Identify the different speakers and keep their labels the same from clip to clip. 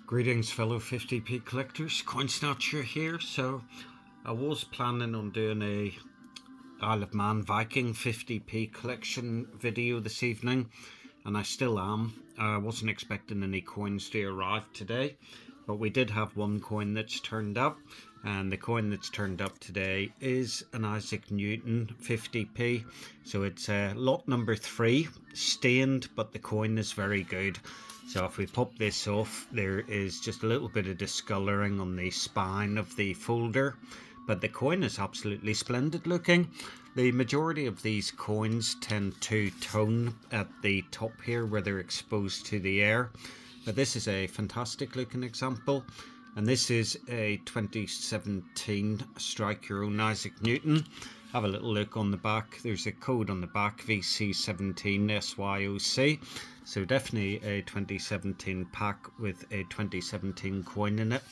Speaker 1: Greetings fellow 50p collectors, Coin Snatcher here. So I was planning on doing a Isle of Man Viking 50p collection video this evening, and I still am. I wasn't expecting any coins to arrive today, but we did have one coin that's turned up, and the coin that's turned up today is an Isaac Newton 50p. So it's lot number 3, stained, but the coin is very good. So if we pop this off, there is just a little bit of discolouring on the spine of the folder, but the coin is absolutely splendid looking. The majority of these coins tend to tone at the top here where they're exposed to the air, but this is a fantastic looking example, and this is a 2017 Strike Your Own Isaac Newton. Have a little look on the back. There's a code on the back, VC17SYOC. So definitely a 2017 pack with a 2017 coin in it.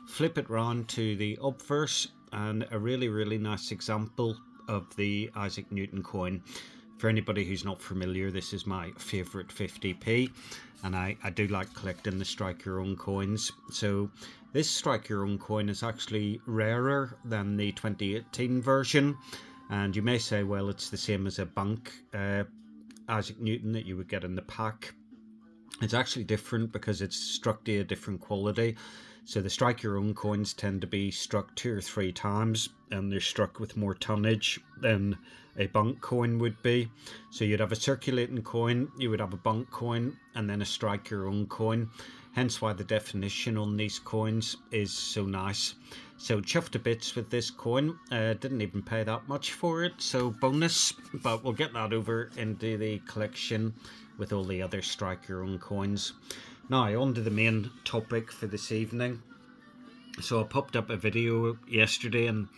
Speaker 1: Flip it round to the obverse, and a really nice example of the Isaac Newton coin. For anybody who's not familiar, this is my favourite 50p, and I do like collecting the Strike Your Own coins. So this Strike Your Own coin is actually rarer than the 2018 version, and you may say, well, it's the same as a bank Isaac Newton that you would get in the pack. It's actually different because it's struck to a different quality. So the Strike Your Own coins tend to be struck 2 or 3 times, and they're struck with more tonnage than a bank coin would be. So you'd have a circulating coin, you would have a bank coin, and then a Strike Your Own coin. Hence why the definition on these coins is so nice. So chuffed to bits with this coin. Didn't even pay that much for it, so bonus. But we'll get that over into the collection with all the other Strike Your Own coins. Now on to the main topic for this evening. So I popped up a video yesterday and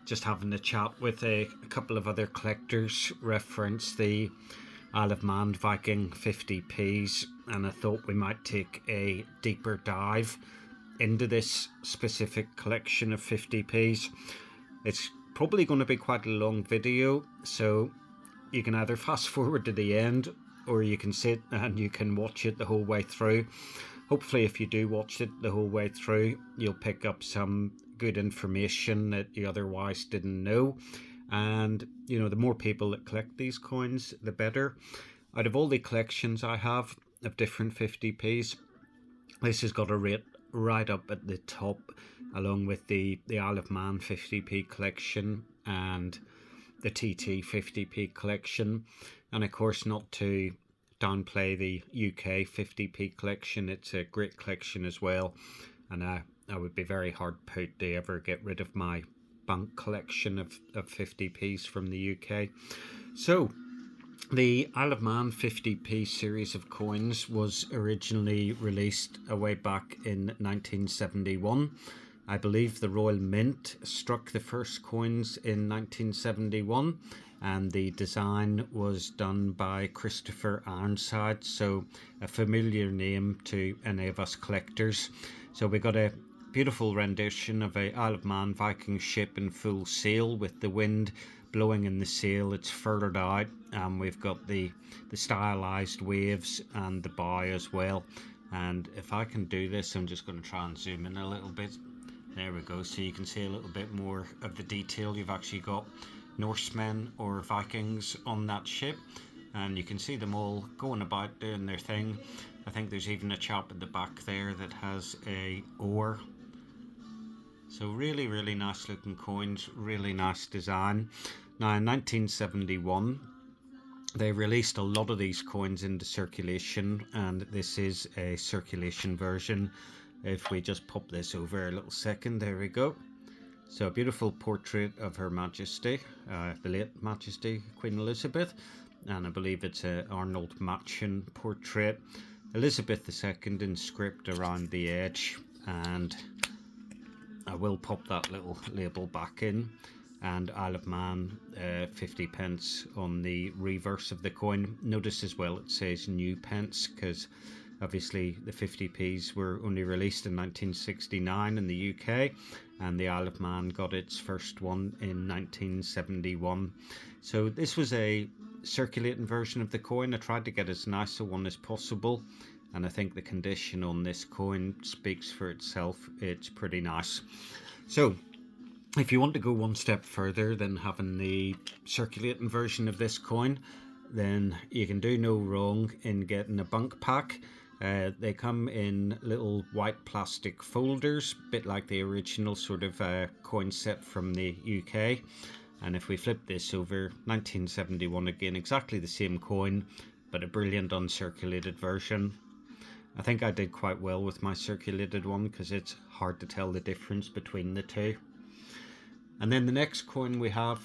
Speaker 1: just having a chat with a couple of other collectors reference the Isle of Man Viking 50p's, and I thought we might take a deeper dive into this specific collection of 50p's. It's probably going to be quite a long video, so you can either fast forward to the end or you can sit and you can watch it the whole way through. Hopefully if you do watch it the whole way through, you'll pick up some good information that you otherwise didn't know. And you know, the more people that collect these coins, the better. Out of all the collections I have of different 50p's, this has got a rate right up at the top, along with the Isle of Man 50p collection and the TT 50p collection. And of course, not to downplay the UK 50p collection, it's a great collection as well, and I would be very hard put to ever get rid of my bank collection of 50p's from the UK. So the Isle of Man 50p series of coins was originally released way back in 1971. I believe the Royal Mint struck the first coins in 1971, and the design was done by Christopher Ironside, so a familiar name to any of us collectors. So we got a beautiful rendition of a Isle of Man Viking ship in full sail with the wind blowing in the sail. It's furled out, and we've got the stylized waves and the bow as well. And if I can do this, I'm just going to try and zoom in a little bit. There we go, so you can see a little bit more of the detail. You've actually got Norsemen or Vikings on that ship, and you can see them all going about doing their thing. I think there's even a chap at the back there that has a oar. So really nice looking coins, really nice design. Now in 1971 they released a lot of these coins into circulation, and this is a circulation version. If we just pop this over a little second, there we go. So a beautiful portrait of Her Majesty, the late Majesty Queen Elizabeth, and I believe it's a Arnold Machen portrait. Elizabeth II in script around the edge, and I will pop that little label back in, and Isle of Man 50 pence on the reverse of the coin. Notice as well it says new pence, because obviously the 50p's were only released in 1969 in the UK, and the Isle of Man got its first one in 1971. So this was a circulating version of the coin. I tried to get as nice a one as possible, and I think the condition on this coin speaks for itself. It's pretty nice. So if you want to go one step further than having the circulating version of this coin, then you can do no wrong in getting a bunk pack. They come in little white plastic folders, a bit like the original sort of coin set from the UK. And if we flip this over, 1971 again, exactly the same coin, but a brilliant uncirculated version. I think I did quite well with my circulated one because it's hard to tell the difference between the two. And then the next coin we have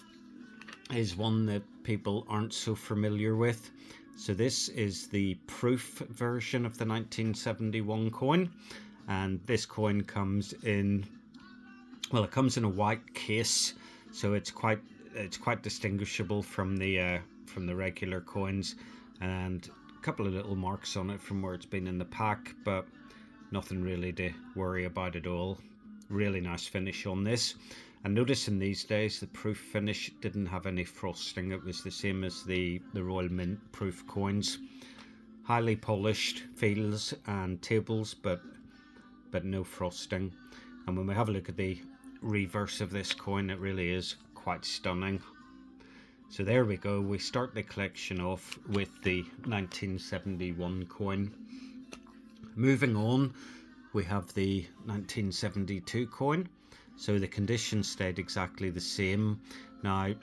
Speaker 1: is one that people aren't so familiar with. So this is the proof version of the 1971 coin, and this coin comes in, well, it comes in a white case, so it's quite distinguishable from the regular coins, and a couple of little marks on it from where it's been in the pack, but nothing really to worry about at all. Really nice finish on this. And notice in these days the proof finish didn't have any frosting. It was the same as the Royal Mint proof coins. Highly polished feels and tables, but no frosting. And when we have a look at the reverse of this coin, it really is quite stunning. So there we go. We start the collection off with the 1971 coin. Moving on, we have the 1972 coin. So the condition stayed exactly the same. Now,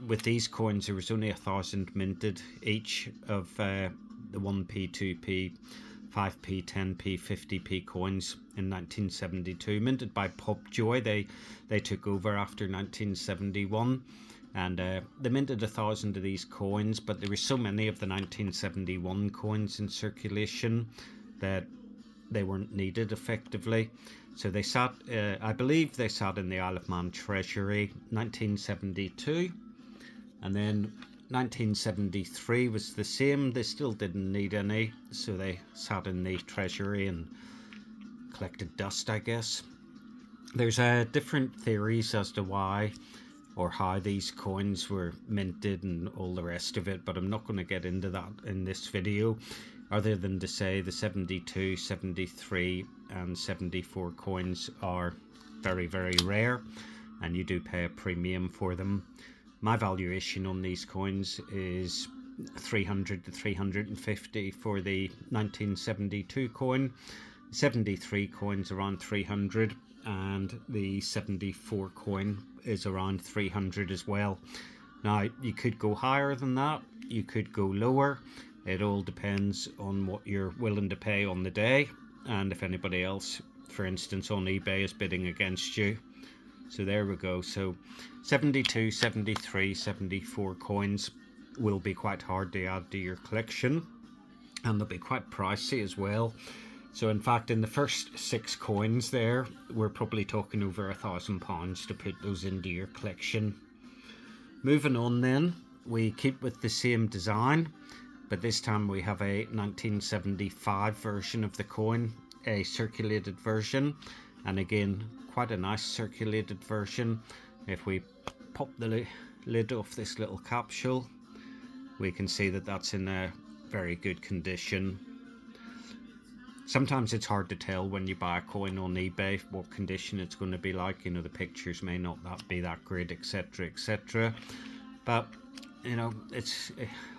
Speaker 1: with these coins, there was only 1,000 minted each of the 1p, 2p, 5p, 10p, 50p coins in 1972, minted by Popjoy. They took over after 1971, and they minted 1,000 of these coins, but there were so many of the 1971 coins in circulation that they weren't needed effectively. So they sat, I believe they sat in the Isle of Man Treasury 1972, and then 1973 was the same. They still didn't need any, so they sat in the Treasury and collected dust, I guess. There's different theories as to why or how these coins were minted and all the rest of it, but I'm not going to get into that in this video, other than to say the 72, 73 and 74 coins are very, very rare, and you do pay a premium for them. My valuation on these coins is 300 to 350 for the 1972 coin. 73 coins around 300, and the 74 coin is around 300 as well. Now, you could go higher than that, you could go lower. It all depends on what you're willing to pay on the day, and if anybody else, for instance on eBay, is bidding against you. So there we go. So 72, 73, 74 coins will be quite hard to add to your collection, and they'll be quite pricey as well. So in fact, in the first 6 coins there, we're probably talking over £1,000 to put those into your collection. Moving on then, we keep with the same design, but this time we have a 1975 version of the coin, a circulated version, and again quite a nice circulated version. If we pop the lid off this little capsule, we can see that that's in a very good condition. Sometimes it's hard to tell when you buy a coin on eBay what condition it's going to be like. You know, the pictures may not be that great, etc, etc, but you know, it's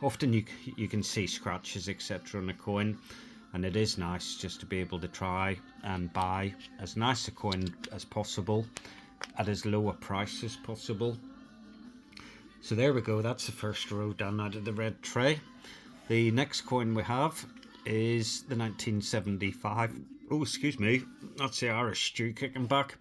Speaker 1: often you can see scratches, etc, on a coin, and it is nice just to be able to try and buy as nice a coin as possible at as low a price as possible. So there we go, that's the first row done out of the red tray. The next coin we have is the 1975, oh excuse me, that's the Irish stew kicking back,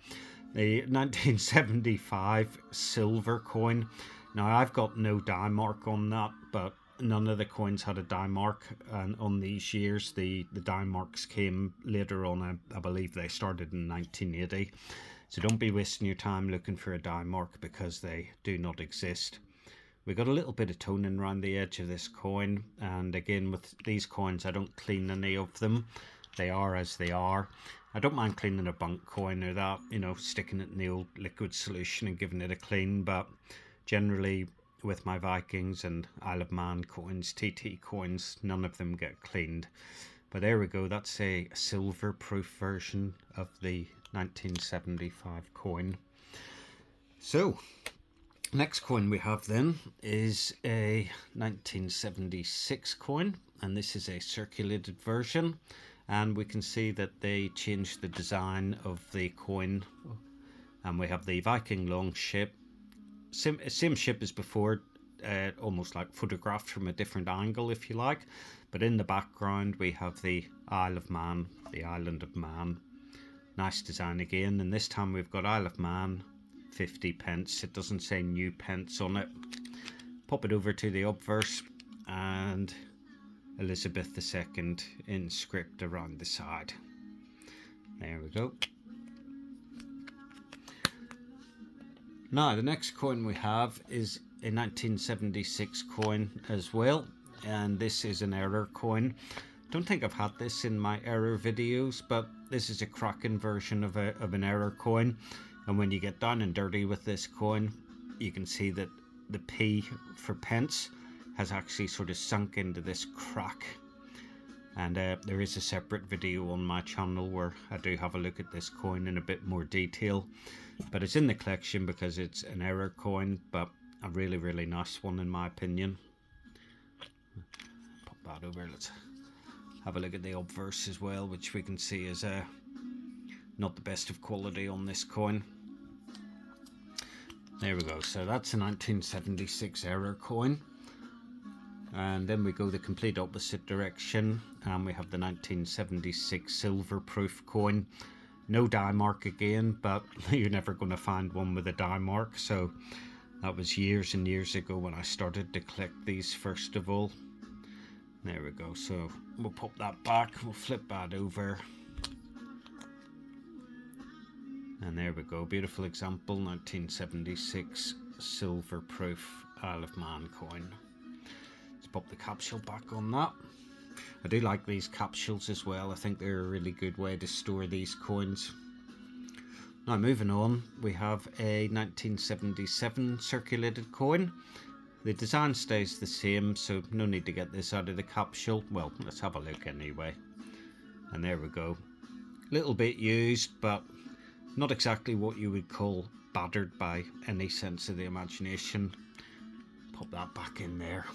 Speaker 1: the 1975 silver coin. Now, I've got no die mark on that, but none of the coins had a die mark, and on these years the die marks came later on. I believe they started in 1980, so don't be wasting your time looking for a die mark because they do not exist. We got a little bit of toning around the edge of this coin, and again with these coins I don't clean any of them. They are as they are. I don't mind cleaning a bunk coin or that, you know, sticking it in the old liquid solution and giving it a clean, but generally with my Vikings and Isle of Man coins, TT coins, none of them get cleaned. But there we go, that's a silver proof version of the 1975 coin. So next coin we have then is a 1976 coin, and this is a circulated version, and we can see that they changed the design of the coin, and we have the Viking long ship, same ship as before, almost like photographed from a different angle if you like, but in the background we have the Isle of Man, the island of Man. Nice design again, and this time we've got Isle of Man, 50 pence. It doesn't say new pence on it. Pop it over to the obverse, and Elizabeth II in script around the side. There we go. Now the next coin we have is a 1976 coin as well, and this is an error coin. Don't think I've had this in my error videos, but this is a cracking version of an error coin. And when you get down and dirty with this coin, you can see that the P for pence has actually sort of sunk into this crack. And there is a separate video on my channel where I do have a look at this coin in a bit more detail. But it's in the collection because it's an error coin, but a really, really nice one in my opinion. Pop that over. Let's have a look at the obverse as well, which we can see is not the best of quality on this coin. There we go. So that's a 1976 error coin. And then we go the complete opposite direction, and we have the 1976 silver proof coin. No die mark again, but you're never going to find one with a die mark. So that was years and years ago when I started to collect these first of all. There we go. So we'll pop that back, we'll flip that over. And there we go, beautiful example, 1976 silver proof Isle of Man coin. Let's pop the capsule back on that. I do like these capsules as well. I think they're a really good way to store these coins. Now moving on, we have a 1977 circulated coin. The design stays the same, so no need to get this out of the capsule. Well, let's have a look anyway. And there we go. Little bit used, but not exactly what you would call battered by any sense of the imagination. Pop that back in there.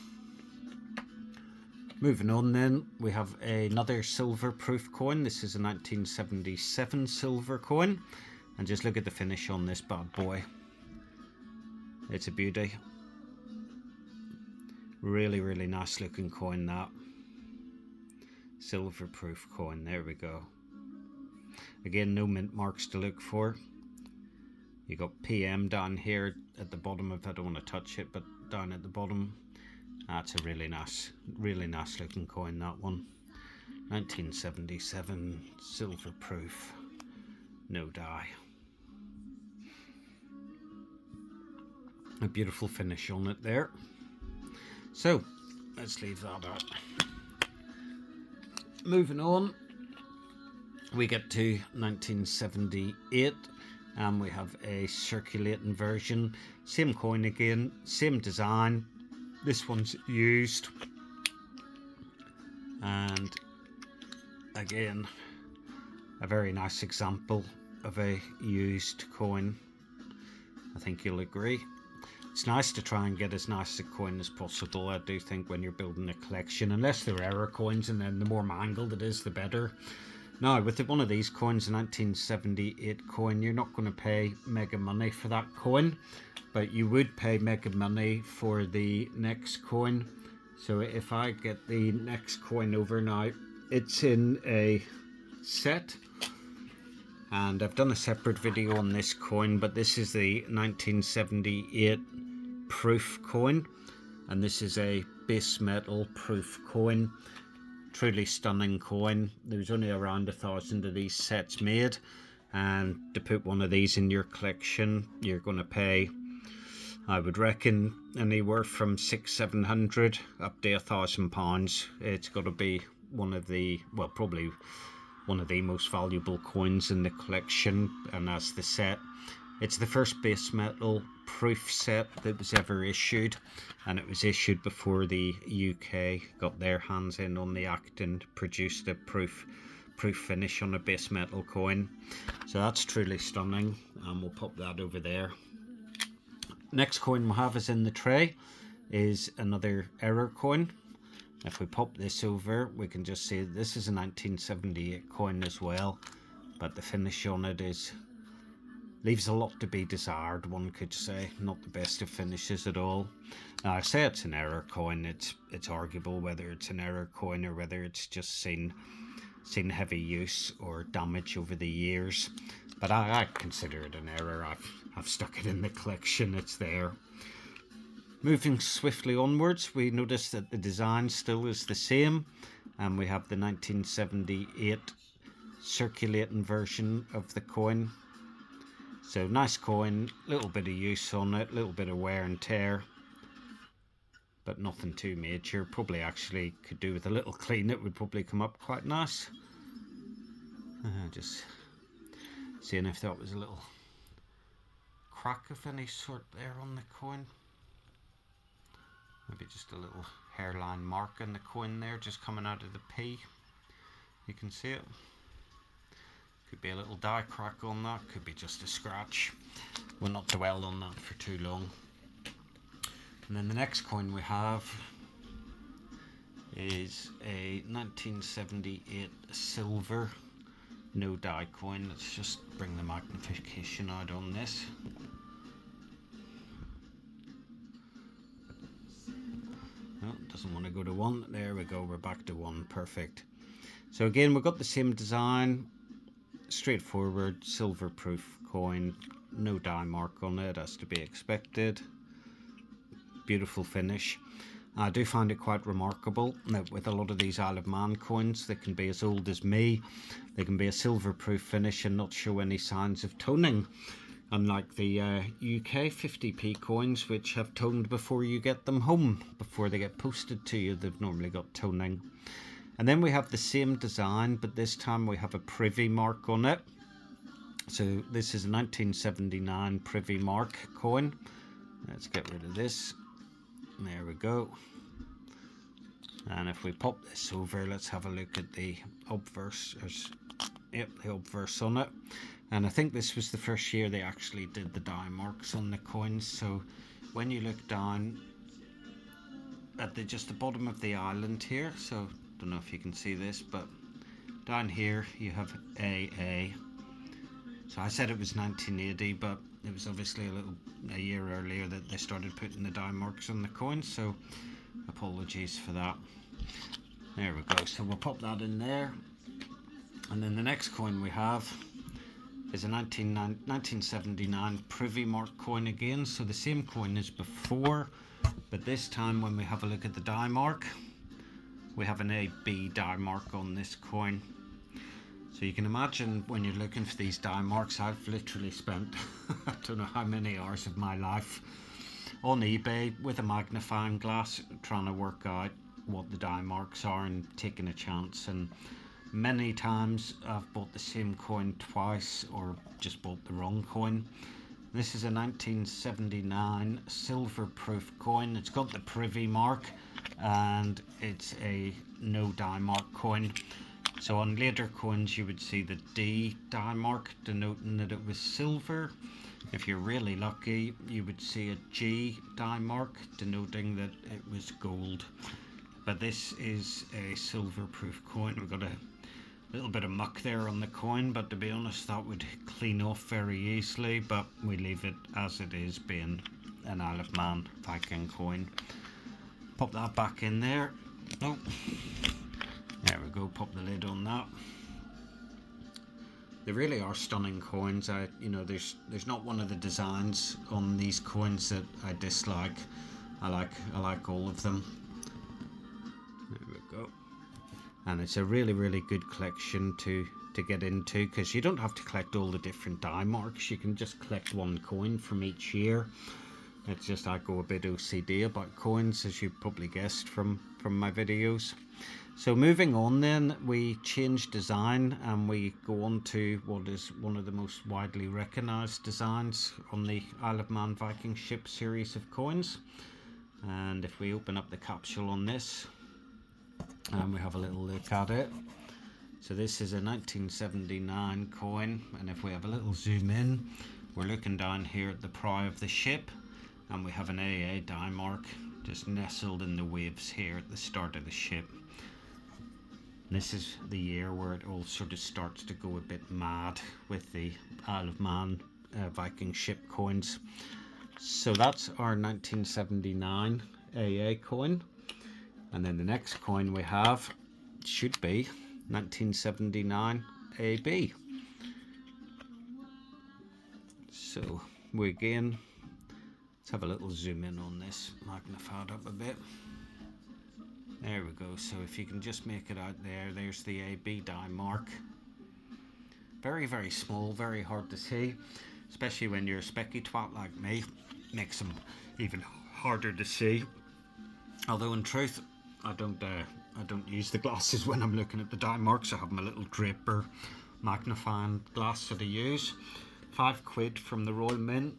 Speaker 1: Moving on then, we have another silver proof coin. This is a 1977 silver coin. And just look at the finish on this bad boy. It's a beauty. Really, really nice looking coin, that. Silver proof coin, there we go. Again, no mint marks to look for. You got PM down here at the bottom if I don't want to touch it, but down at the bottom. That's a really nice looking coin, that one. 1977 silver proof, no die. A beautiful finish on it there. So let's leave that out. Moving on, we get to 1978, and we have a circulating version. Same coin again, same design. This one's used, and again a very nice example of a used coin. I think you'll agree. It's nice to try and get as nice a coin as possible, I do think, when you're building a collection, unless they're error coins, and then the more mangled it is the better. Now with one of these coins, a 1978 coin, you're not going to pay mega money for that coin, but you would pay mega money for the next coin. So if I get the next coin over now, it's in a set, and I've done a separate video on this coin, but this is the 1978 proof coin, and this is a base metal proof coin. Truly stunning coin. There's only around 1,000 of these sets made, and to put one of these in your collection, you're going to pay, I would reckon, anywhere from £600-700 up to £1,000. It's got to be one of the, well, probably one of the most valuable coins in the collection, and that's the set. It's the first base metal proof set that was ever issued, and it was issued before the UK got their hands in on the act and produced a proof finish on a base metal coin. So that's truly stunning, and we'll pop that over there. Next coin we have is in the tray is another error coin. If we pop this over, we can just see this is a 1978 coin as well, but the finish on it leaves a lot to be desired, one could say. Not the best of finishes at all. Now, I say it's an error coin. It's arguable whether it's an error coin or whether it's just seen heavy use or damage over the years. But I consider it an error. I've stuck it in the collection. It's there. Moving swiftly onwards, we notice that the design still is the same, and we have the 1978 circulating version of the coin. So nice coin, little bit of use on it, little bit of wear and tear, but nothing too major. Probably actually could do with a little clean. It would probably come up quite nice. Just seeing if that was a little crack of any sort there on the coin. Maybe just a little hairline mark in the coin there, just coming out of the P. You can see it. Could be a little die crack on that, could be just a scratch. We'll not dwell on that for too long. And then the next coin we have is a 1978 silver no die coin. Let's just bring the magnification out on this. Oh, doesn't want to go to 1. There we go, we're back to 1. Perfect. So again, we've got the same design. Straightforward silver proof coin, no die mark on it, as to be expected. Beautiful finish. I do find it quite remarkable that with a lot of these Isle of Man coins, they can be as old as me, they can be a silver proof finish and not show any signs of toning, unlike the UK 50p coins, which have toned before you get them home, before they get posted to you. They've normally got toning. And then we have the same design, but this time we have a privy mark on it. So this is a 1979 privy mark coin. Let's get rid of this. There we go. And if we pop this over, let's have a look at the obverse. Yep, the obverse on it. And I think this was the first year they actually did the die marks on the coins. So when you look down at just the bottom of the island here, so don't know if you can see this, but down here you have AA. So I said it was 1980, but it was obviously a year earlier that they started putting the die marks on the coins, so apologies for that. There we go, so we'll pop that in there. And then the next coin we have is a 1979 privy mark coin again, so the same coin as before, but this time when we have a look at the die mark, we have an AB die mark on this coin. So you can imagine when you're looking for these die marks, I've literally spent I don't know how many hours of my life on eBay with a magnifying glass trying to work out what the die marks are and taking a chance. And many times I've bought the same coin twice or just bought the wrong coin. This is a 1979 silver proof coin. It's got the privy mark and it's a no die mark coin. So on later coins you would see the D die mark denoting that it was silver. If you're really lucky, you would see a G die mark denoting that it was gold. But this is a silver proof coin. We've got a little bit of muck there on the coin, but to be honest that would clean off very easily, but we leave it as it is, being an Isle of Man Viking coin. Pop that back in there. Oh, there we go, pop the lid on that. They really are stunning coins. There's not one of the designs on these coins that I dislike. I like all of them. There we go. And it's a really, really good collection to get into, because you don't have to collect all the different die marks. You can just collect one coin from each year. It's just I go a bit OCD about coins, as you probably guessed from my videos. So moving on then, we change design and we go on to what is one of the most widely recognised designs on the Isle of Man Viking ship series of coins. And if we open up the capsule on this and we have a little look at it. So this is a 1979 coin, and if we have a little zoom in, we're looking down here at the prow of the ship and we have an AA die mark just nestled in the waves here at the start of the ship. This is the year where it all sort of starts to go a bit mad with the Isle of Man Viking ship coins. So that's our 1979 AA coin. And then the next coin we have should be 1979 AB. So we again, let's have a little zoom in on this, magnify it up a bit. There we go. So if you can just make it out there, there's the AB die mark. Very, very small, very hard to see, especially when you're a specky twat like me. Makes them even harder to see. Although in truth, I don't use the glasses when I'm looking at the die marks. I have my little Draper magnifying glass that I use. £5 from the Royal Mint.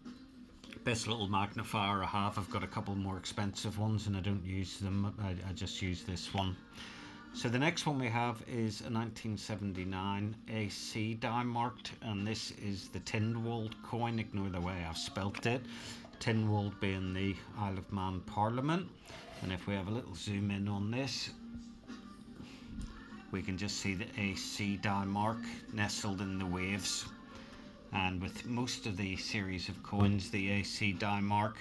Speaker 1: Best little magnifier I have. I've got a couple more expensive ones and I don't use them. I just use this one. So the next one we have is a 1979 AC die marked, and this is the Tynwald coin. Ignore the way I've spelt it. Tynwald being the Isle of Man Parliament. And if we have a little zoom in on this, we can just see the AC die mark nestled in the waves. And with most of the series of coins, the AC die mark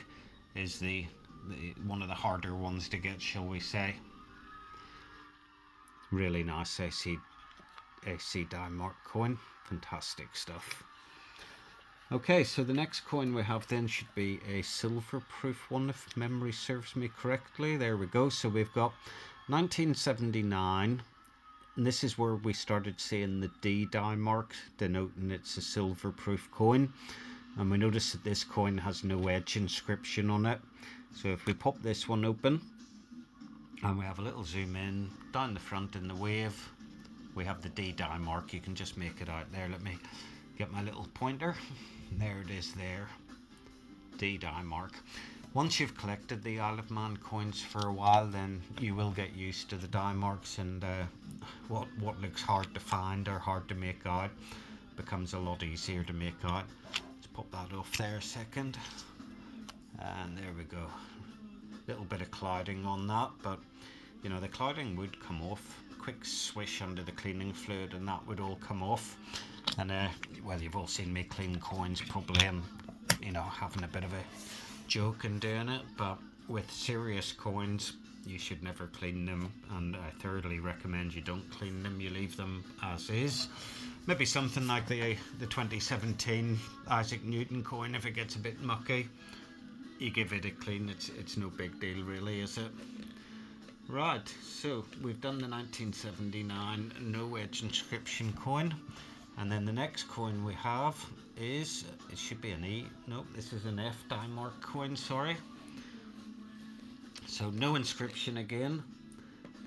Speaker 1: is the one of the harder ones to get, shall we say. Really nice AC die mark coin. Fantastic stuff. Okay, so the next coin we have then should be a silver proof one, if memory serves me correctly. There we go. So we've got 1979. And this is where we started seeing the D die mark, denoting it's a silver proof coin. And we notice that this coin has no edge inscription on it. So if we pop this one open and we have a little zoom in, down the front in the wave, we have the D die mark. You can just make it out there. Let me get my little pointer. There it is there. D die mark. Once you've collected the Isle of Man coins for a while, then you will get used to the die marks, and what looks hard to find or hard to make out becomes a lot easier to make out. Let's pop that off there a second. And there we go. Little bit of clouding on that, but you know, the clouding would come off. Quick swish under the cleaning fluid and that would all come off. And well, you've all seen me clean coins probably, and you know, having a bit of a joke and doing it, but with serious coins you should never clean them, and I thoroughly recommend you don't clean them. You leave them as is. Maybe something like the 2017 Isaac Newton coin, if it gets a bit mucky, you give it a clean. It's no big deal really, is it? Right, so we've done the 1979 no edge inscription coin, and then the next coin we have is, it should be an E, nope, this is an F die mark coin, sorry. So no inscription again,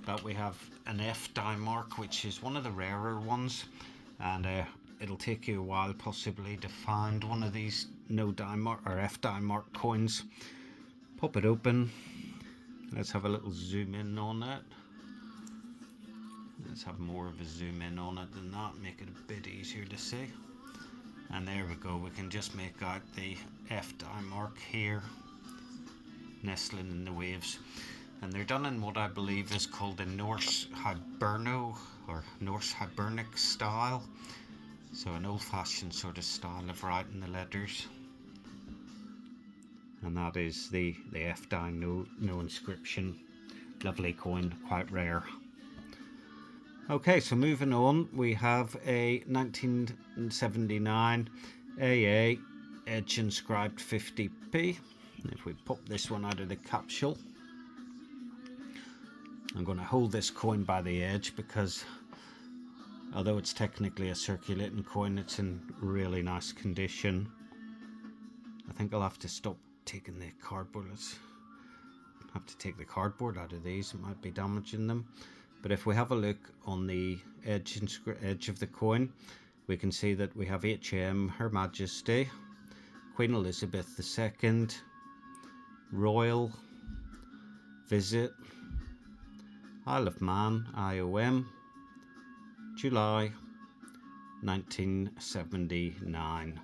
Speaker 1: but we have an F die mark, which is one of the rarer ones, and it'll take you a while possibly to find one of these no die mark or F die mark coins. Pop it open, let's have a little zoom in on it. Let's have more of a zoom in on it than that, make it a bit easier to see. And there we go, we can just make out the F die mark here, nestling in the waves. And they're done in what I believe is called the Norse Hiberno or Norse Hibernic style. So an old-fashioned sort of style of writing the letters. And that is the F die, no inscription. Lovely coin, quite rare. Okay, so moving on, we have a 1979 AA edge inscribed 50p. If we pop this one out of the capsule, I'm going to hold this coin by the edge because although it's technically a circulating coin, it's in really nice condition. I think I'll have to stop taking the cardboard. Let's have to take the cardboard out of these, it might be damaging them. But if we have a look on the edge of the coin, we can see that we have HM, Her Majesty, Queen Elizabeth II, Royal, Visit, Isle of Man, IOM, July 1979.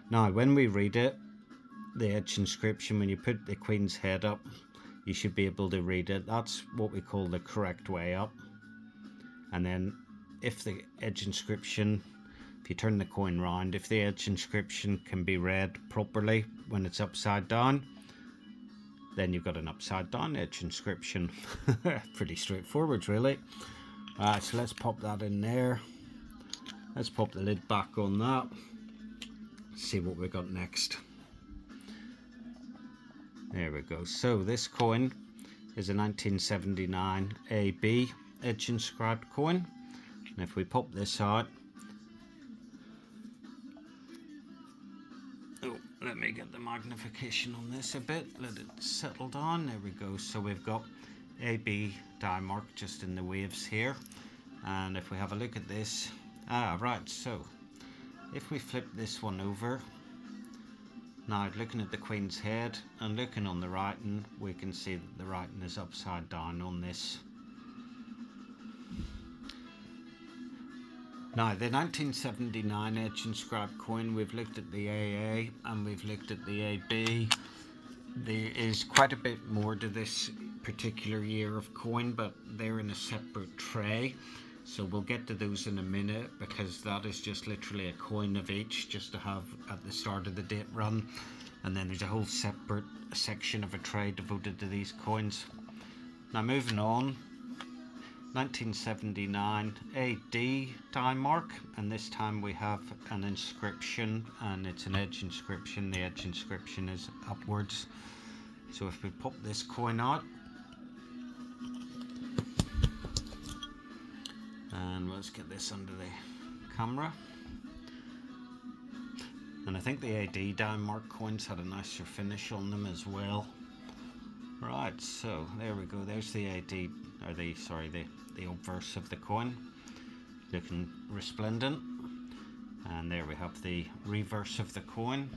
Speaker 1: Now, when we read it, the edge inscription, when you put the Queen's head up, you should be able to read it. That's what we call the correct way up. And then if the edge inscription, if you turn the coin round, if the edge inscription can be read properly when it's upside down, then you've got an upside down edge inscription. Pretty straightforward, really. Alright, so let's pop that in there. Let's pop the lid back on that. See what we got next. There we go. So this coin is a 1979 AB edge inscribed coin. And if we pop this out, oh, let me get the magnification on this a bit, let it settle down. There we go. So we've got AB die mark just in the waves here. And if we have a look at this, right, so if we flip this one over, now looking at the Queen's head and looking on the writing, we can see that the writing is upside down on this. Now the 1979 edge inscribed coin, we've looked at the AA and we've looked at the AB. There is quite a bit more to this particular year of coin, but they're in a separate tray. So we'll get to those in a minute, because that is just literally a coin of each, just to have at the start of the date run. And then there's a whole separate section of a tray devoted to these coins. Now moving on, 1979 AD die mark, and this time we have an inscription, and it's an edge inscription. The edge inscription is upwards. So if we pop this coin out, and let's get this under the camera. And I think the AD die mark coins had a nicer finish on them as well. Right, so there we go. There's the AD, or the obverse of the coin, looking resplendent. And there we have the reverse of the coin.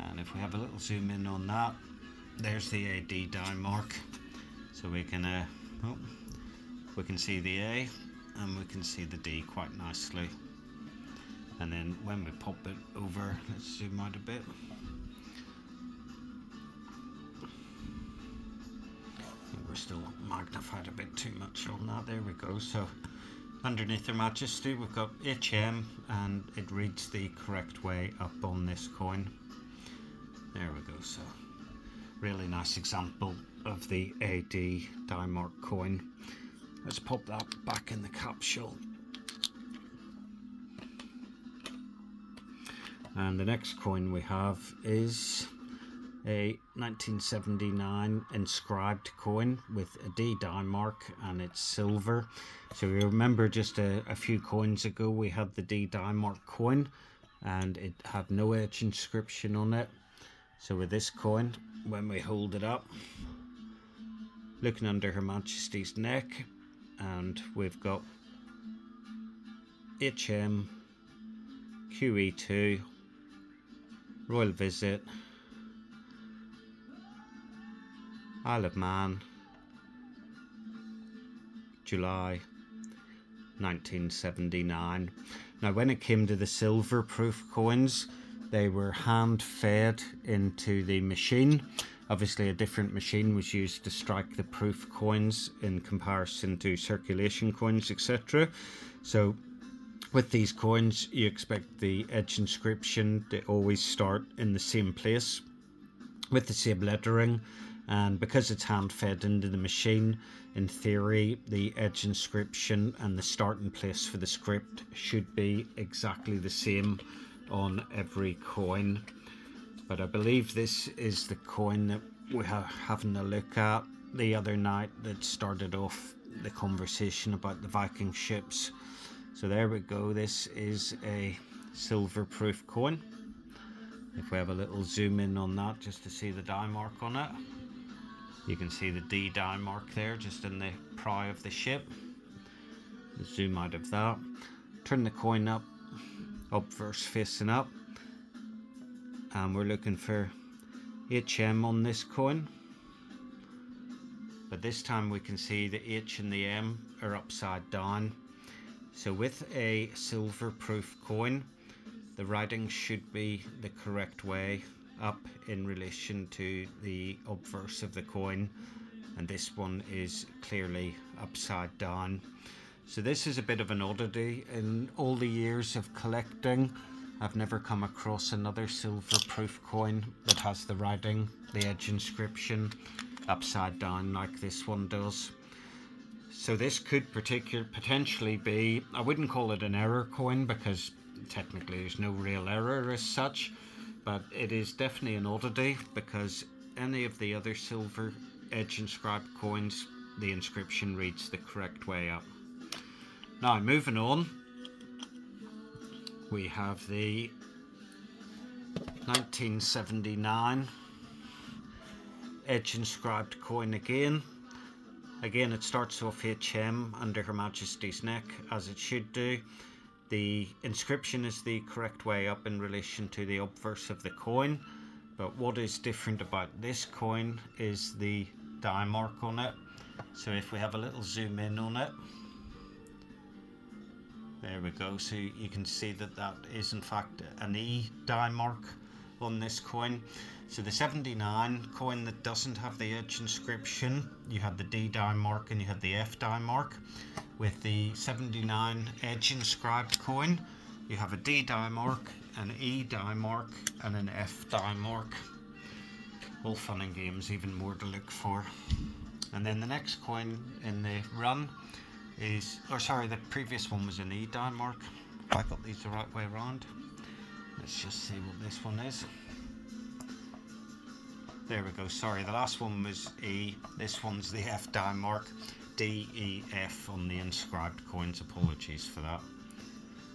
Speaker 1: And if we have a little zoom in on that, there's the AD die mark. So we can see the A and we can see the D quite nicely. And then when we pop it over, let's zoom out a bit. We're still magnified a bit too much on that. There we go. So underneath Her Majesty, we've got HM, and it reads the correct way up on this coin. There we go. So really nice example of the AD die mark coin. Let's pop that back in the capsule. And the next coin we have is a 1979 inscribed coin with a D die mark, and it's silver. So you remember just a few coins ago we had the D die mark coin and it had no edge inscription on it. So with this coin, when we hold it up, looking under Her Majesty's neck, and we've got HM, QE2, Royal Visit, Isle of Man, July 1979. Now when it came to the silver proof coins, they were hand fed into the machine. Obviously a different machine was used to strike the proof coins in comparison to circulation coins, etc. So with these coins you expect the edge inscription to always start in the same place with the same lettering, and because it's hand fed into the machine, in theory the edge inscription and the starting place for the script should be exactly the same on every coin. But I believe this is the coin that we were having a look at the other night that started off the conversation about the Viking ships. So there we go, this is a silver proof coin. If we have a little zoom in on that just to see the die mark on it. You can see the D die mark there just in the prow of the ship. Zoom out of that. Turn the coin up, obverse facing up, and we're looking for HM on this coin. But this time we can see the H and the M are upside down. So with a silver proof coin, the writing should be the correct way up in relation to the obverse of the coin, and this one is clearly upside down. So this is a bit of an oddity. In all the years of collecting, I've never come across another silver proof coin that has the writing, the edge inscription, upside down like this one does. So this could potentially be, I wouldn't call it an error coin because technically there's no real error as such, but it is definitely an oddity because any of the other silver edge inscribed coins, the inscription reads the correct way up. Now moving on, we have the 1979 edge inscribed coin again. Again, it starts off HM under Her Majesty's neck, as it should do. The inscription is the correct way up in relation to the obverse of the coin, but what is different about this coin is the die mark on it. So if we have a little zoom in on it, there we go. So you can see that that is in fact an E die mark on this coin. So the 79 coin that doesn't have the edge inscription, you had the D die mark and you had the F die mark. With the 79 edge inscribed coin, you have a D die mark, an E die mark and an F die mark. All fun and games, even more to look for. And then the next coin in the run is, or sorry, the previous one was an E die mark. If I got these the right way around. Let's just see what this one is. There we go, sorry, the last one was E, this one's the F die mark, D, E, F on the inscribed coins, apologies for that.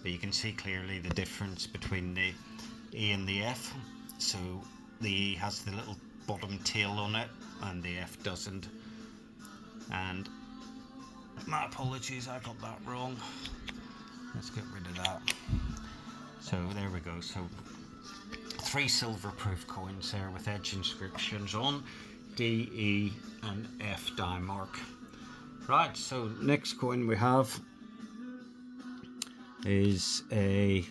Speaker 1: But you can see clearly the difference between the E and the F. So the E has the little bottom tail on it and the F doesn't. And my apologies, I got that wrong. Let's get rid of that. So there we go, so 3 silver proof coins there with edge inscriptions on D, E and F die mark. Right, so next coin we have is a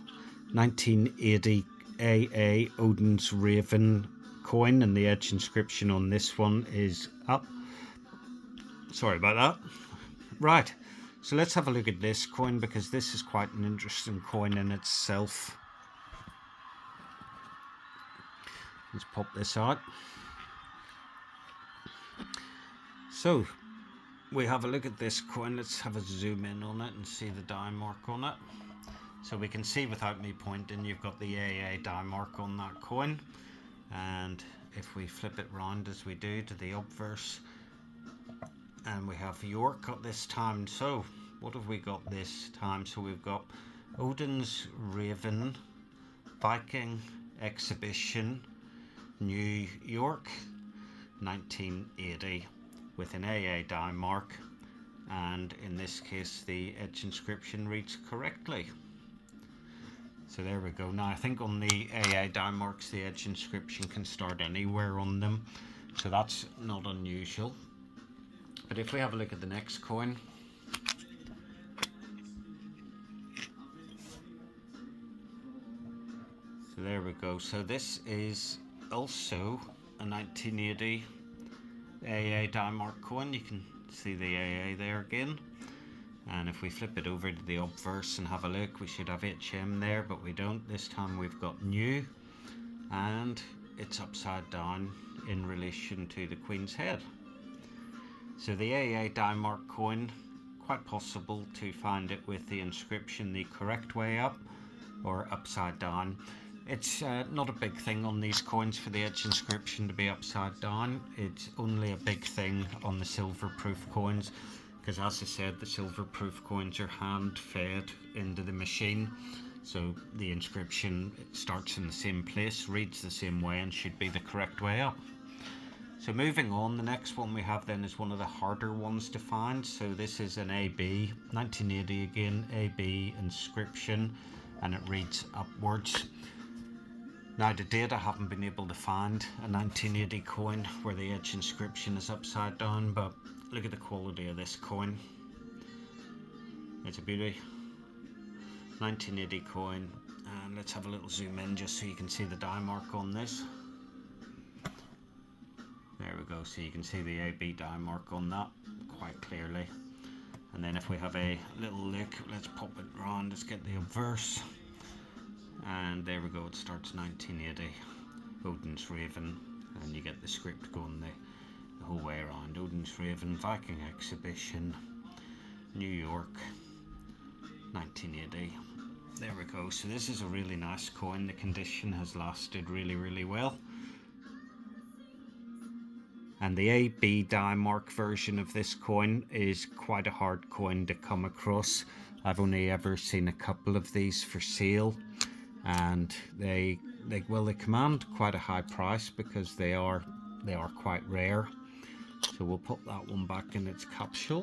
Speaker 1: 1980 AA Odin's Raven coin, and the edge inscription on this one is up. Sorry about that. Right, so let's have a look at this coin because this is quite an interesting coin in itself. Let's pop this out. So we have a look at this coin. Let's have a zoom in on it and see the die mark on it. So we can see without me pointing, you've got the AA die mark on that coin. And if we flip it round as we do to the obverse, and we have York at this time. So what have we got this time? So we've got Odin's Raven Viking Exhibition, New York, 1980, with an AA die mark, and in this case the edge inscription reads correctly. So there we go. Now I think on the AA die marks the edge inscription can start anywhere on them, so that's not unusual. But if we have a look at the next coin, so there we go. So this is also a 1980 AA die mark coin. You can see the AA there again. And if we flip it over to the obverse and have a look, we should have HM there, but we don't. This time we've got new, and it's upside down in relation to the Queen's head. So the AA die mark coin, quite possible to find it with the inscription the correct way up or upside down. It's not a big thing on these coins for the edge inscription to be upside down. It's only a big thing on the silver proof coins, because as I said, the silver proof coins are hand fed into the machine, so the inscription starts in the same place, reads the same way, and should be the correct way up. So moving on, the next one we have then is one of the harder ones to find. So this is an AB, 1980 again, AB inscription, and it reads upwards. Now to date I haven't been able to find a 1980 coin where the edge inscription is upside down, but look at the quality of this coin. It's a beauty. 1980 coin, and let's have a little zoom in just so you can see the die mark on this. There we go, so you can see the AB die mark on that quite clearly. And then if we have a little look, let's pop it around, let's get the obverse. And there we go, it starts 1980, Odin's Raven, and you get the script going the whole way around. Odin's Raven, Viking exhibition, New York, 1980. There we go, so this is a really nice coin. The condition has lasted really well. And the AB die mark version of this coin is quite a hard coin to come across. I've only ever seen a couple of these for sale, and they command quite a high price because they are quite rare. So we'll put that one back in its capsule.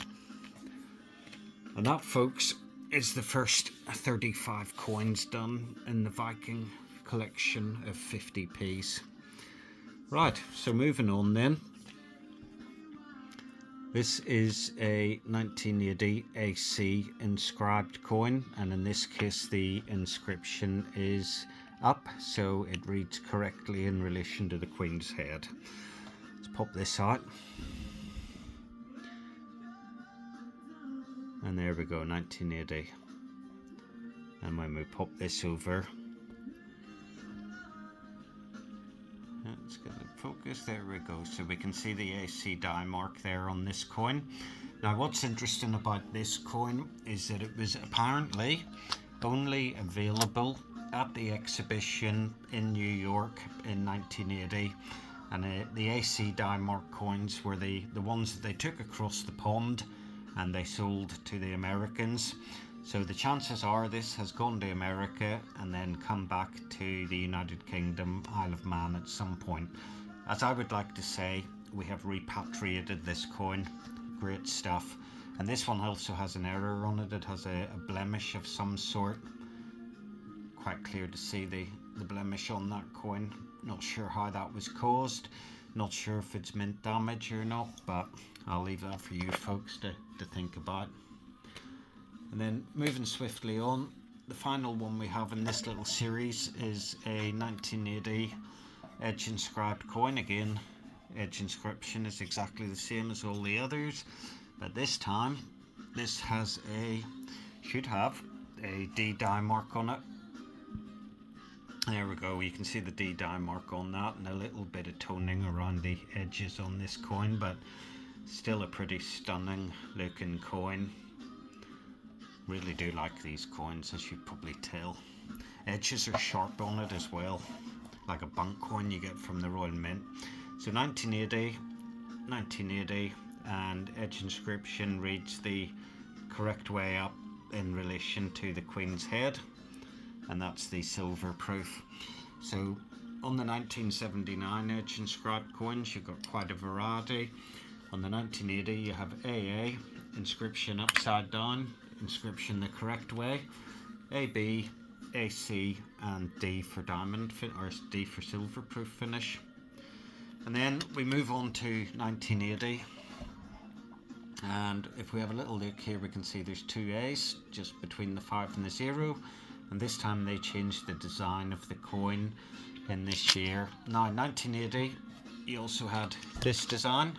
Speaker 1: And that, folks, is the first 35 coins done in the Viking collection of 50p's. Right, so moving on then. This is a 1980 AC inscribed coin, and in this case the inscription is up, so it reads correctly in relation to the Queen's head. Let's pop this out. And there we go, 1980. And when we pop this over, let's get it focused, there we go, so we can see the AC die mark there on this coin. Now what's interesting about this coin is that it was apparently only available at the exhibition in New York in 1980, and the AC die mark coins were the ones that they took across the pond and they sold to the Americans. So the chances are this has gone to America and then come back to the United Kingdom, Isle of Man at some point. As I would like to say, we have repatriated this coin. Great stuff. And this one also has an error on it. It has a blemish of some sort. Quite clear to see the blemish on that coin. Not sure how that was caused. Not sure if it's mint damage or not, but I'll leave that for you folks to think about. And then moving swiftly on, the final one we have in this little series is a 1980 edge inscribed coin. Again, edge inscription is exactly the same as all the others, but this time this has should have a D die mark on it. There we go, you can see the D die mark on that and a little bit of toning around the edges on this coin, but still a pretty stunning looking coin. Really do like these coins, as you probably tell. Edges are sharp on it as well, like a bank coin you get from the Royal Mint. So 1980, and edge inscription reads the correct way up in relation to the Queen's head, and that's the silver proof. So on the 1979 edge inscribed coins you've got quite a variety. On the 1980 you have AA, inscription upside down, inscription the correct way, AB, AC and D for diamond or D for silver proof finish. And then we move on to 1980, and if we have a little look here we can see there's two A's just between the 5 and the 0, and this time they changed the design of the coin in this year. Now 1980 you also had this design,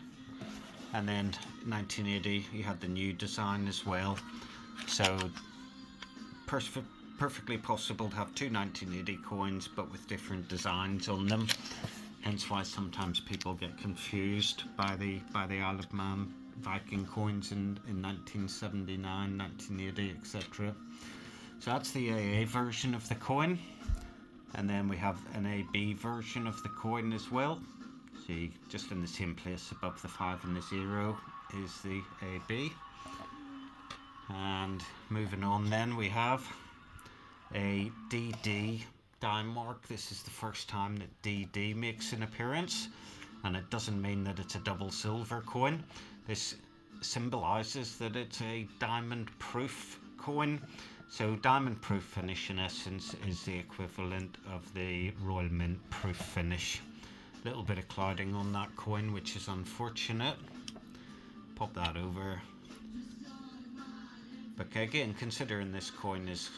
Speaker 1: and then 1980 you had the new design as well. So perfectly possible to have two 1980 coins but with different designs on them, hence why sometimes people get confused by the Isle of Man Viking coins in 1979, 1980, etc. So that's the AA version of the coin, and then we have an AB version of the coin as well. See, just in the same place above the 5 and the 0 is the AB. And moving on then, we have a DD die mark. This is the first time that DD makes an appearance, and it doesn't mean that it's a double silver coin. This symbolises that it's a diamond proof coin. So diamond proof finish in essence is the equivalent of the Royal Mint proof finish. A little bit of clouding on that coin, which is unfortunate. Pop that over. But again, considering this coin is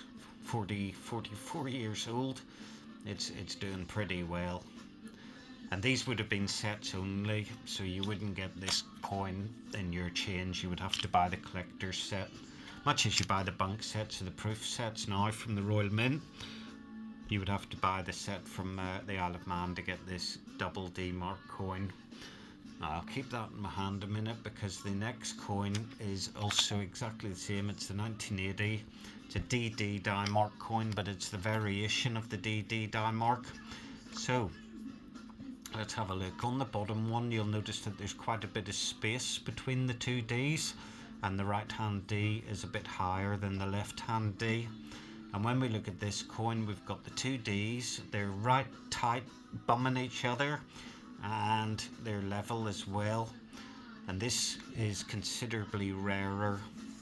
Speaker 1: 44 years old, it's doing pretty well. And these would have been sets only, so you wouldn't get this coin in your change. You would have to buy the collector's set, much as you buy the bank sets or the proof sets now from the Royal Mint. You would have to buy the set from the Isle of Man to get this double D mark coin. Now, I'll keep that in my hand a minute, because the next coin is also exactly the same. It's the 1980. It's a DD die mark coin, but it's the variation of the DD die mark. So let's have a look. On the bottom one, you'll notice that there's quite a bit of space between the two Ds, and the right hand D is a bit higher than the left hand D. And when we look at this coin, we've got the two Ds. They're right tight, bumming each other, and they're level as well. And this is considerably rarer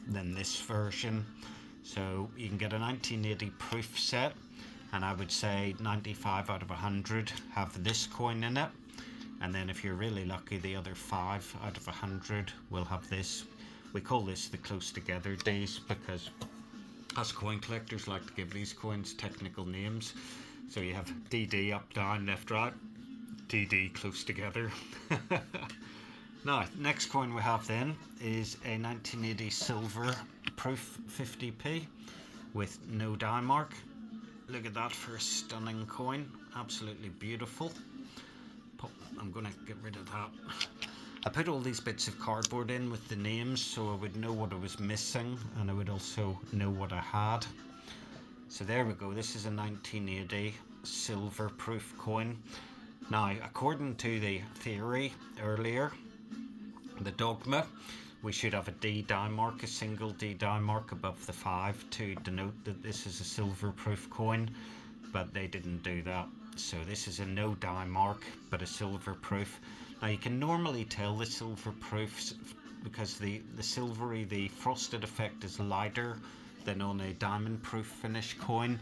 Speaker 1: than this version. So you can get a 1980 proof set, and I would say 95 out of 100 have this coin in it. And then if you're really lucky, the other 5 out of 100 will have this. We call this the close together Ds, because us coin collectors like to give these coins technical names. So you have DD up, down, left, right, DD close together. Now, next coin we have then is a 1980 silver proof 50p with no die mark. Look at that for a stunning coin. Absolutely beautiful. I'm going to get rid of that. I put all these bits of cardboard in with the names so I would know what I was missing, and I would also know what I had. So there we go. This is a 1980 silver proof coin. Now, according to the theory earlier, the dogma, we should have a D die mark, a single D die mark above the 5 to denote that this is a silver proof coin, but they didn't do that. So this is a no die mark, but a silver proof. Now you can normally tell the silver proofs because the silvery, the frosted effect is lighter than on a diamond proof finish coin,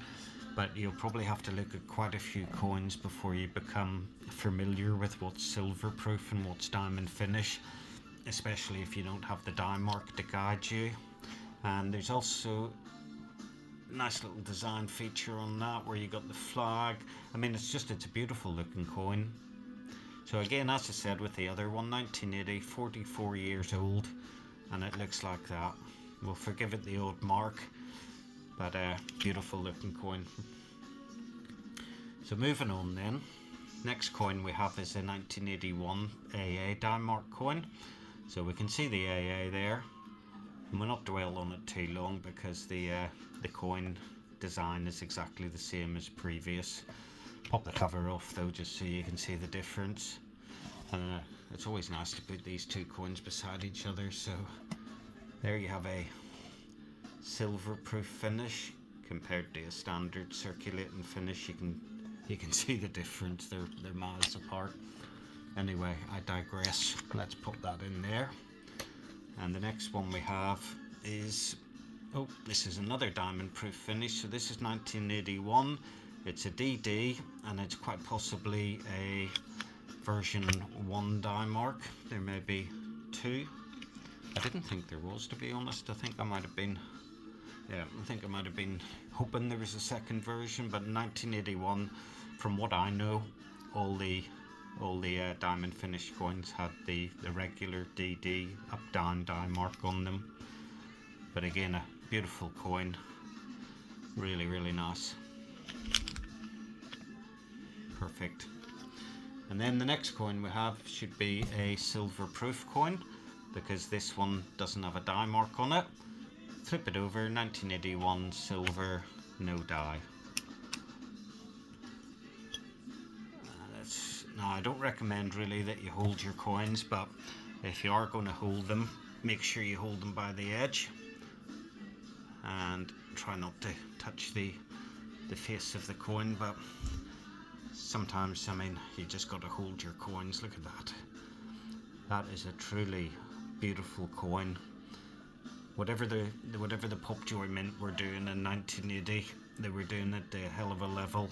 Speaker 1: but you'll probably have to look at quite a few coins before you become familiar with what's silver proof and what's diamond finish, especially if you don't have the die mark to guide you. And there's also a nice little design feature on that where you got the flag. I mean, it's a beautiful looking coin. So again, as I said with the other one, 1980, 44 years old, and it looks like that. We'll forgive it the old mark, but a beautiful looking coin. So moving on then, next coin we have is a 1981 AA die mark coin. So we can see the AA there, and we'll not dwell on it too long because the coin design is exactly the same as previous. Pop the cover off though, just so you can see the difference. And it's always nice to put these two coins beside each other. So there you have a silver proof finish compared to a standard circulating finish. You can see the difference. They're miles apart. Anyway, I digress. Let's put that in there. And the next one we have is, this is another diamond proof finish. So this is 1981. It's a DD, and it's quite possibly a version 1 die mark. There may be 2. I didn't think there was, to be honest. I think I might have been hoping there was a second version, but in 1981, from what I know, all the diamond finish coins had the regular DD up down die mark on them. But again, a beautiful coin, really nice. Perfect. And then the next coin we have should be a silver proof coin, because this one doesn't have a die mark on it. Flip it over, 1981 silver, no die. Now, I don't recommend really that you hold your coins, but if you are going to hold them, make sure you hold them by the edge and try not to touch the face of the coin. But sometimes, I mean, you just got to hold your coins. Look at that. That is a truly beautiful coin. Whatever the Popjoy Mint were doing in 1980, they were doing it a hell of a level,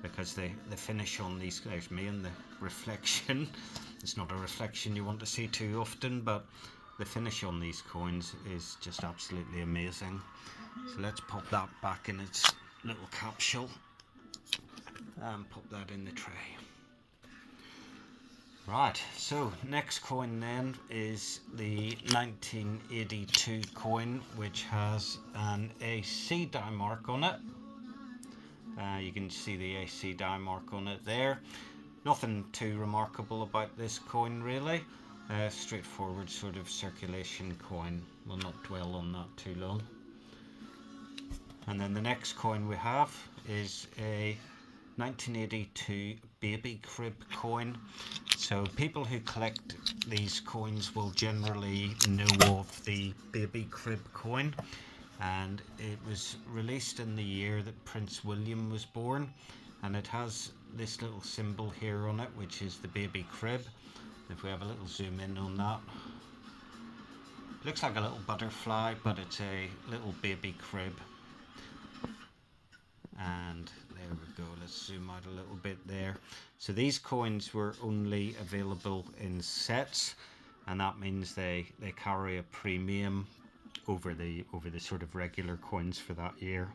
Speaker 1: because the finish on these, there's me and the reflection. It's not a reflection you want to see too often, but the finish on these coins is just absolutely amazing. So let's pop that back in its little capsule and pop that in the tray. Right, so next coin then is the 1982 coin, which has an AC die mark on it. You can see the AC die mark on it there. Nothing too remarkable about this coin really. Straightforward sort of circulation coin. We'll not dwell on that too long. And then the next coin we have is a 1982 baby crib coin. So people who collect these coins will generally know of the baby crib coin, and it was released in the year that Prince William was born, and it has this little symbol here on it, which is the baby crib. If we have a little zoom in on that, looks like a little butterfly, but it's a little baby crib. And there we go, let's zoom out a little bit there. So these coins were only available in sets, and that means they carry a premium over the sort of regular coins for that year.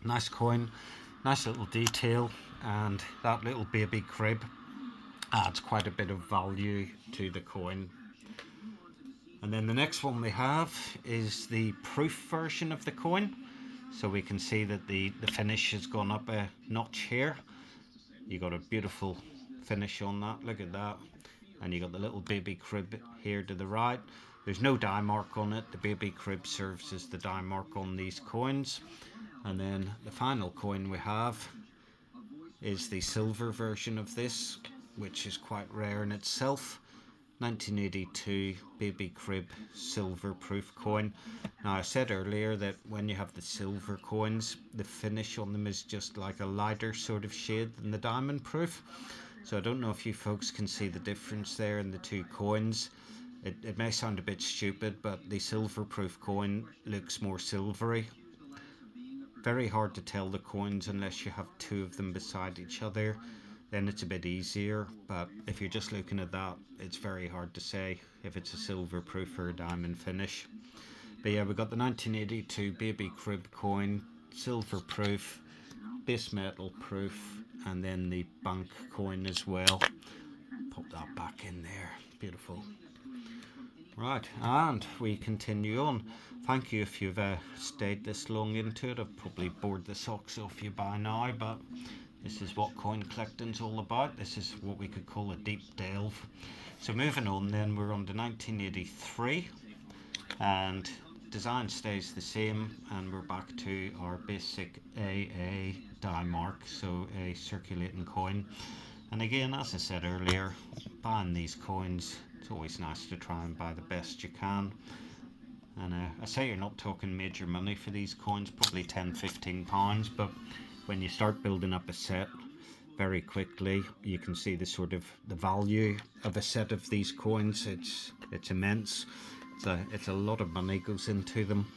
Speaker 1: Nice coin, nice little detail, and that little baby crib adds quite a bit of value to the coin. And then the next one we have is the proof version of the coin. So we can see that the finish has gone up a notch here. You got a beautiful finish on that, look at that. And you got the little baby crib here to the right. There's no die mark on it. The baby crib serves as the die mark on these coins. And then the final coin we have is the silver version of this, which is quite rare in itself. 1982 baby crib silver proof coin. Now I said earlier that when you have the silver coins, the finish on them is just like a lighter sort of shade than the diamond proof. So I don't know if you folks can see the difference there in the two coins. It may sound a bit stupid, but the silver proof coin looks more silvery. Very hard to tell the coins unless you have two of them beside each other. Then it's a bit easier, but if you're just looking at that, it's very hard to say if it's a silver proof or a diamond finish. But yeah, we've got the 1982 baby crib coin, silver proof, base metal proof, and then the bank coin as well. Pop that back in there, beautiful. Right, and we continue on. Thank you if you've stayed this long into it. I've probably bored the socks off you by now, but this is what coin collecting's all about. This is what we could call a deep delve. So moving on then, we're on to 1983, and design stays the same, and we're back to our basic AA die mark, so a circulating coin. And again, as I said earlier, buying these coins, it's always nice to try and buy the best you can. And I say you're not talking major money for these coins, probably £10-15, but when you start building up a set, very quickly you can see the sort of the value of a set of these coins. It's immense. It's a lot of money goes into them.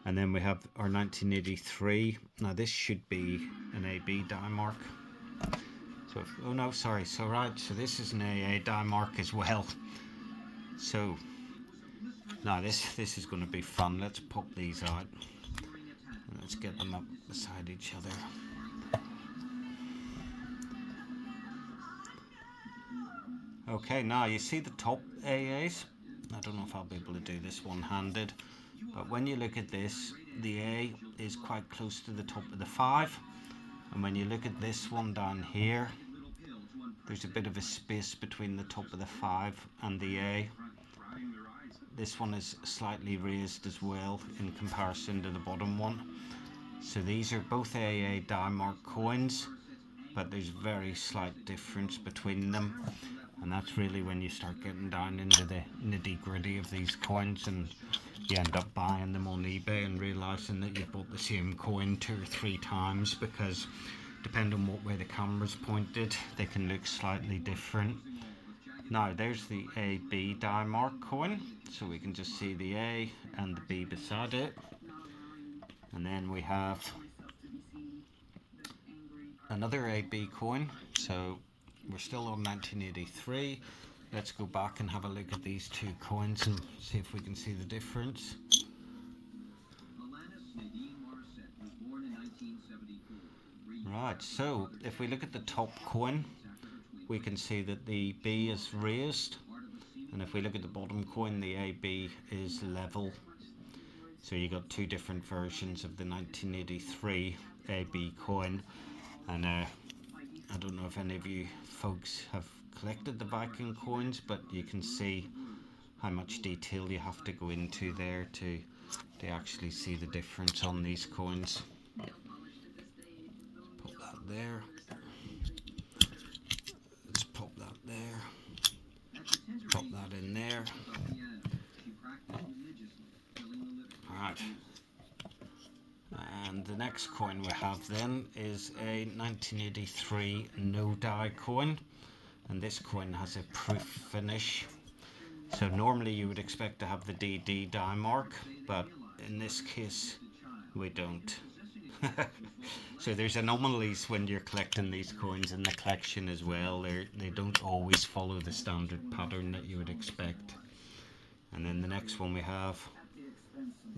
Speaker 1: And then we have our 1983. Now this should be an AB die mark. So oh no, sorry. So right, so this is an AA die mark as well. So now this is going to be fun. Let's pop these out. Let's get them up beside each other. Okay, now you see the top AAs. I don't know if I'll be able to do this one-handed, but when you look at this, the A is quite close to the top of the 5, and when you look at this one down here, there's a bit of a space between the top of the 5 and the A. This one is slightly raised as well in comparison to the bottom one. So these are both AA die mark coins, but there's very slight difference between them, and that's really when you start getting down into the nitty gritty of these coins, and you end up buying them on eBay and realizing that you bought the same coin 2 or 3 times because depending on what way the camera's pointed, they can look slightly different. Now there's the AB die mark coin, so we can just see the A and the B beside it. And then we have another AB coin, so we're still on 1983. Let's go back and have a look at these two coins and see if we can see the difference. Right, so if we look at the top coin, we can see that the B is raised, and if we look at the bottom coin, the AB is level. So you got two different versions of the 1983 AB coin, and I don't know if any of you folks have collected the Viking coins, but you can see how much detail you have to go into there to actually see the difference on these coins. Pop that there. Let's pop that there. Pop that in there. Alright. And the next coin we have then is a 1983 no die coin, and this coin has a proof finish. So normally you would expect to have the DD die mark, but in this case we don't. So there's anomalies when you're collecting these coins in the collection as well. They don't always follow the standard pattern that you would expect. And then the next one we have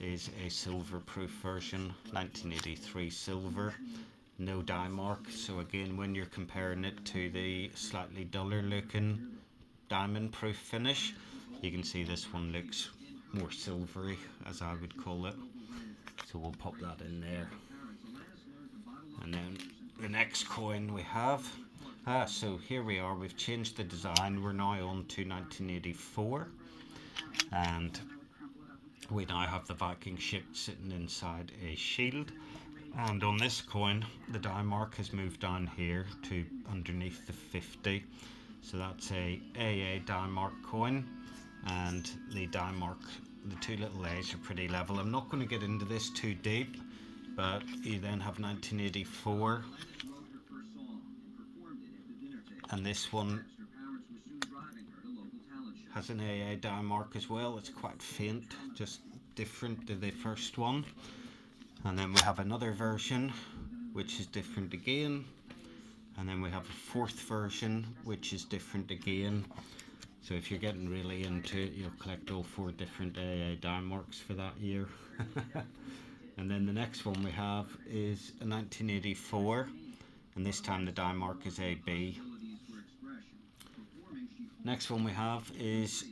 Speaker 1: is a silver proof version, 1983 silver, no die mark. So again, when you're comparing it to the slightly duller looking diamond proof finish, you can see this one looks more silvery, as I would call it. So we'll pop that in there. And then the next coin we have, so here we are, we've changed the design. We're now on to 1984, and we now have the Viking ship sitting inside a shield. And on this coin, the die mark has moved down here to underneath the 50. So that's a AA die mark coin, and the die mark, the two little A's are pretty level. I'm not going to get into this too deep, but you then have 1984, and this one has an AA die mark as well. It's quite faint, just different to the first one. And then we have another version which is different again, and then we have a fourth version which is different again. So if you're getting really into it, you'll collect all four different AA die marks for that year. And then the next one we have is a 1984, and this time the die mark is AB. Next one we have is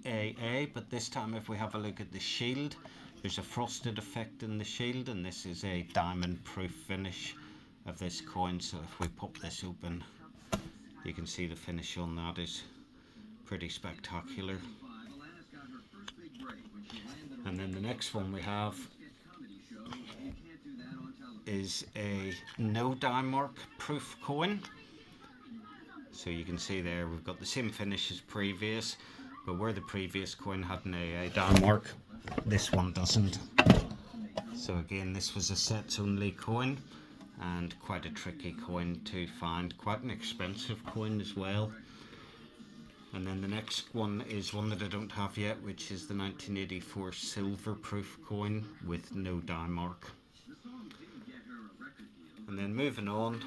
Speaker 1: AA, but this time if we have a look at the shield, there's a frosted effect in the shield, and this is a diamond proof finish of this coin. So if we pop this open, you can see the finish on that is pretty spectacular. And then the next one we have is a no die mark proof coin. So you can see there we've got the same finish as previous, but where the previous coin had an AA die mark, this one doesn't. So again, this was a sets only coin, and quite a tricky coin to find, quite an expensive coin as well. And then the next one is one that I don't have yet, which is the 1984 silver proof coin with no die mark. And then moving on,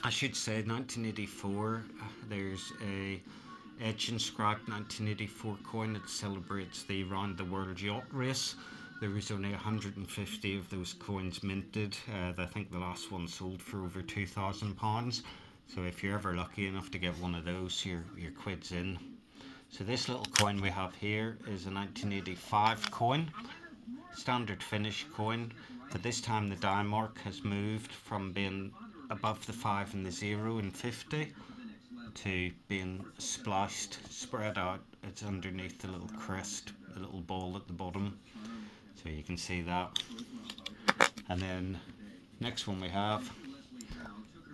Speaker 1: I should say 1984, there's a edge inscribed 1984 coin that celebrates the round the world yacht race. There was only 150 of those coins minted. I think the last one sold for over £2,000. So if you're ever lucky enough to get one of those, your quid's in. So this little coin we have here is a 1985 coin, standard finish coin, but this time the die mark has moved from being above the 5 and the 0 and 50 to being splashed, spread out. It's underneath the little crest, the little ball at the bottom, so you can see that. And then next one we have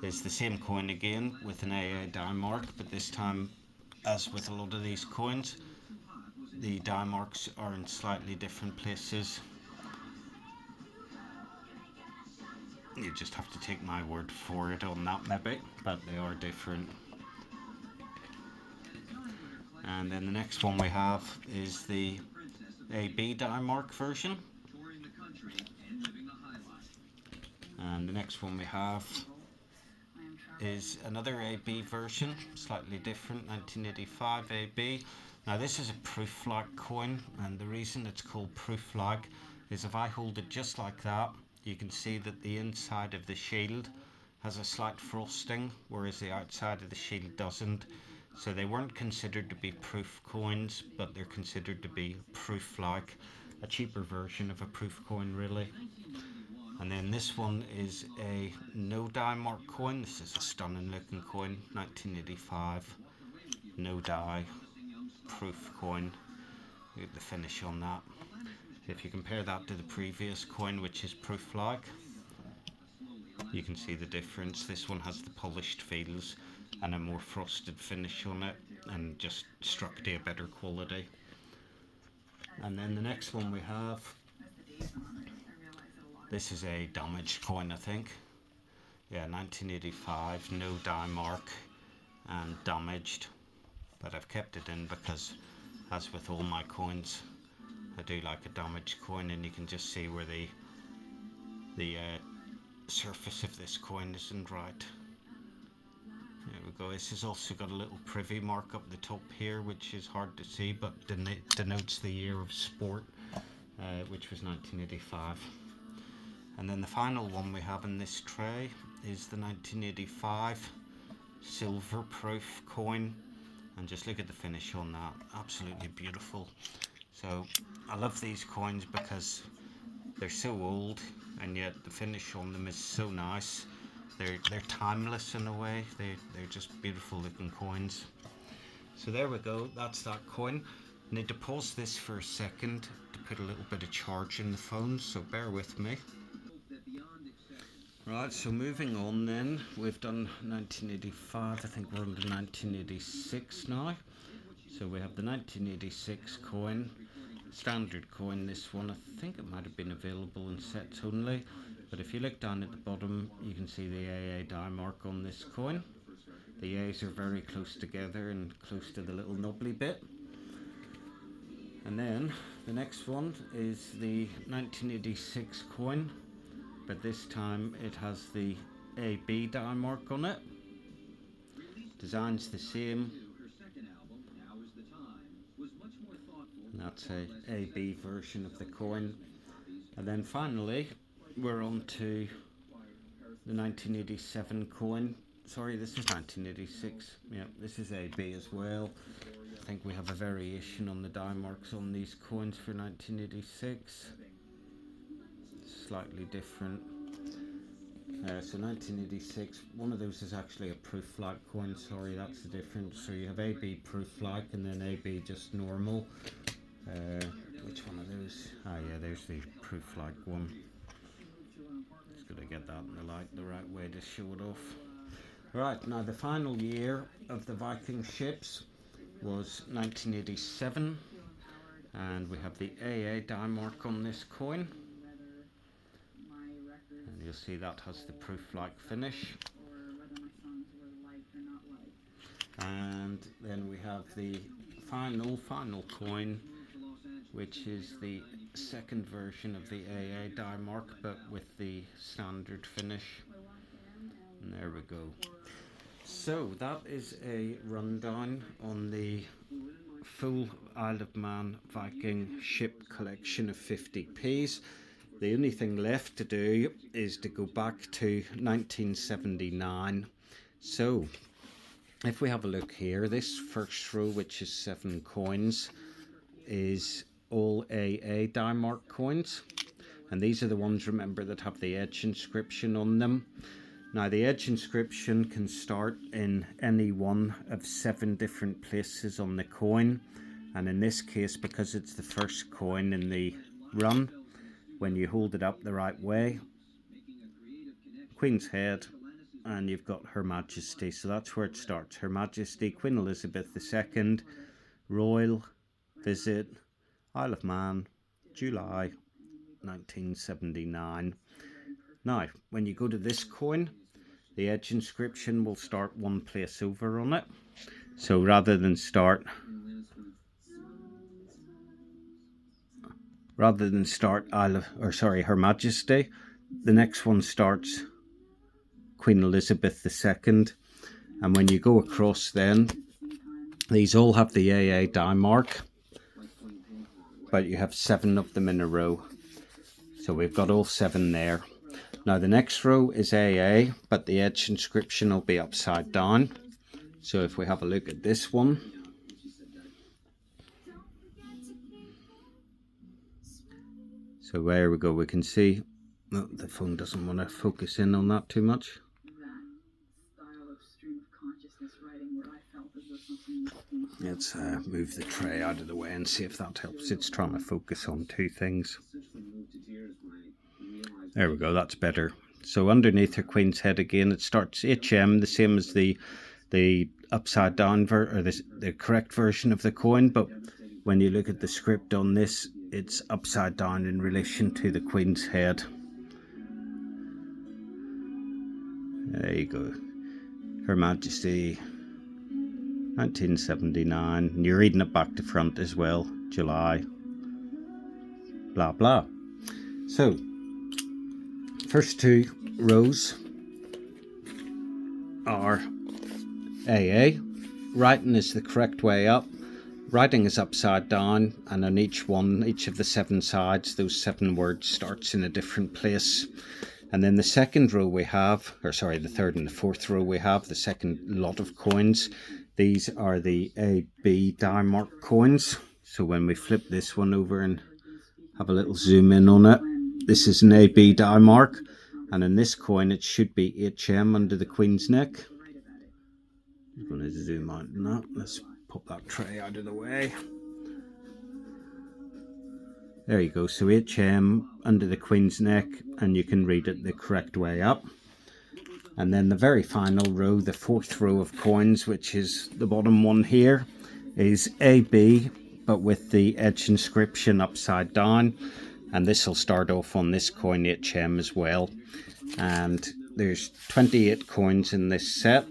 Speaker 1: is the same coin again with an AA die mark, but this time, as with a lot of these coins, the die marks are in slightly different places. You just have to take my word for it on that maybe, but they are different. And then the next one we have is the AB Dimark version. And the next one we have is another AB version, slightly different, 1985 AB. Now this is a proof flag coin, and the reason it's called proof flag is if I hold it just like that, you can see that the inside of the shield has a slight frosting, whereas the outside of the shield doesn't. So they weren't considered to be proof coins, but they're considered to be proof flag, a cheaper version of a proof coin really. And then this one is a no die mark coin. This is a stunning looking coin, 1985, no die, proof coin. Look at the finish on that. If you compare that to the previous coin, which is proof flag, you can see the difference. This one has the polished feels and a more frosted finish on it, and just struck to a better quality. And then the next one we have, this is a damaged coin, I think. Yeah, 1985, no die mark and damaged, but I've kept it in because, as with all my coins, I do like a damaged coin, and you can just see where the surface of this coin isn't right. There we go. This has also got a little privy mark up the top here, which is hard to see, but denotes the year of sport, which was 1985. And then the final one we have in this tray is the 1985 silver proof coin, and just look at the finish on that, absolutely beautiful. So I love these coins because they're so old, and yet the finish on them is so nice. They're timeless in a way. They're just beautiful looking coins. So there we go, that's that coin. I need to pause this for a second to put a little bit of charge in the phone, so bear with me. Right, so moving on then, we've done 1985, I think we're on to 1986 now. So we have the 1986 coin, standard coin, this one. I think it might have been available in sets only, but if you look down at the bottom, you can see the AA die mark on this coin. The A's are very close together and close to the little knobbly bit. And then the next one is the 1986 coin, but this time it has the AB die mark on it. Design's the same. And that's a AB version of the coin. And then finally we're on to the 1987 coin. Sorry, this is 1986. Yeah, this is AB as well. I think we have a variation on the die marks on these coins for 1986. Slightly different. So 1986, one of those is actually a proof flag coin. Sorry, that's the difference. So you have AB proof flag and then AB just normal. Which one of those? Ah, yeah, there's the proof flag one. Just got to get that in the light the right way to show it off. Right, now the final year of the Viking ships was 1987, and we have the AA die mark on this coin, and you'll see that has the proof flag finish. And then we have the final coin, which is the second version of the AA die mark, but with the standard finish. And there we go. So that is a rundown on the full Isle of Man Viking ship collection of 50p's. The only thing left to do is to go back to 1979. So if we have a look here, this first row, which is 7 coins, is all AA die mark coins, and these are the ones, remember, that have the edge inscription on them. Now the edge inscription can start in any one of 7 different places on the coin, and in this case, because it's the first coin in the run, when you hold it up the right way, Queen's Head, and you've got Her Majesty, so that's where it starts. Her Majesty Queen Elizabeth II, Royal Visit, Isle of Man, July 1979. Now, when you go to this coin, the edge inscription will start one place over on it. So rather than start Her Majesty, the next one starts Queen Elizabeth II. And when you go across then, these all have the AA die mark, but you have 7 of them in a row. So we've got all 7 there. Now the next row is AA, but the edge inscription will be upside down. So if we have a look at this one, so there we go, we can see, oh, the phone doesn't want to focus in on that too much. Let's move the tray out of the way and see if that helps. It's trying to focus on 2 things. There we go, that's better. So underneath her Queen's head again, it starts HM, the same as the upside down the correct version of the coin, but when you look at the script on this, it's upside down in relation to the Queen's head. There you go. Her Majesty 1979, and you're reading it back to front as well, July, blah blah. So first 2 rows are AA. Writing is the correct way up. Writing is upside down, and on each of the 7 sides, those 7 words starts in a different place. And then the second row we have, the third and the fourth row we have, the second lot of coins. These are the AB die mark coins. So when we flip this one over and have a little zoom in on it, this is an AB die mark. And in this coin, it should be HM under the Queen's neck. I'm going to zoom out on that. Let's pop that tray out of the way. There you go, so HM under the Queen's neck, and you can read it the correct way up. And then the very final row, the 4th row of coins, which is the bottom one here, is AB, but with the edge inscription upside down. And this will start off on this coin HM as well. And there's 28 coins in this set.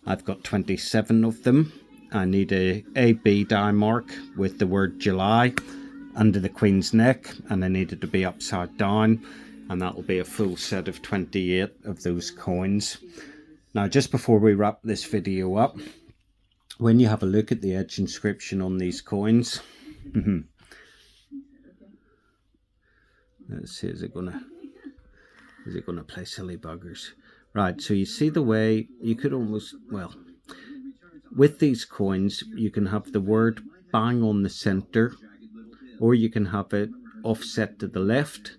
Speaker 1: I've got 27 of them. I need a AB die mark with the word July under the Queen's neck, and I need it to be upside down, and that will be a full set of 28 of those coins. Now, just before we wrap this video up, when you have a look at the edge inscription on these coins, let's see, is it gonna play silly buggers? Right, so you see the way you could almost, well, with these coins, you can have the word bang on the center, or you can have it offset to the left,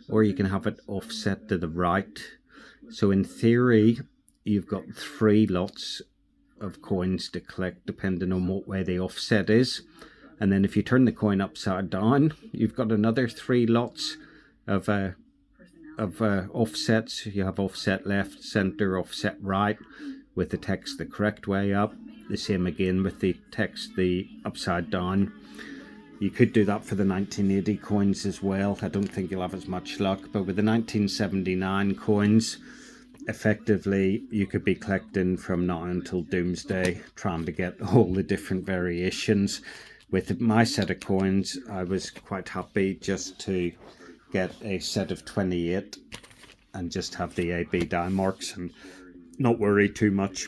Speaker 1: or you can have it offset to the right. So in theory, you've got 3 lots of coins to collect depending on what way the offset is. And then if you turn the coin upside down, you've got another 3 lots of offsets. You have offset left, center, offset right, with the text the correct way up. The same again with the text the upside down. You could do that for the 1980 coins as well. I don't think you'll have as much luck, but with the 1979 coins, effectively you could be collecting from now until doomsday, trying to get all the different variations. With my set of coins, I was quite happy just to get a set of 28 and just have the AB die marks and not worry too much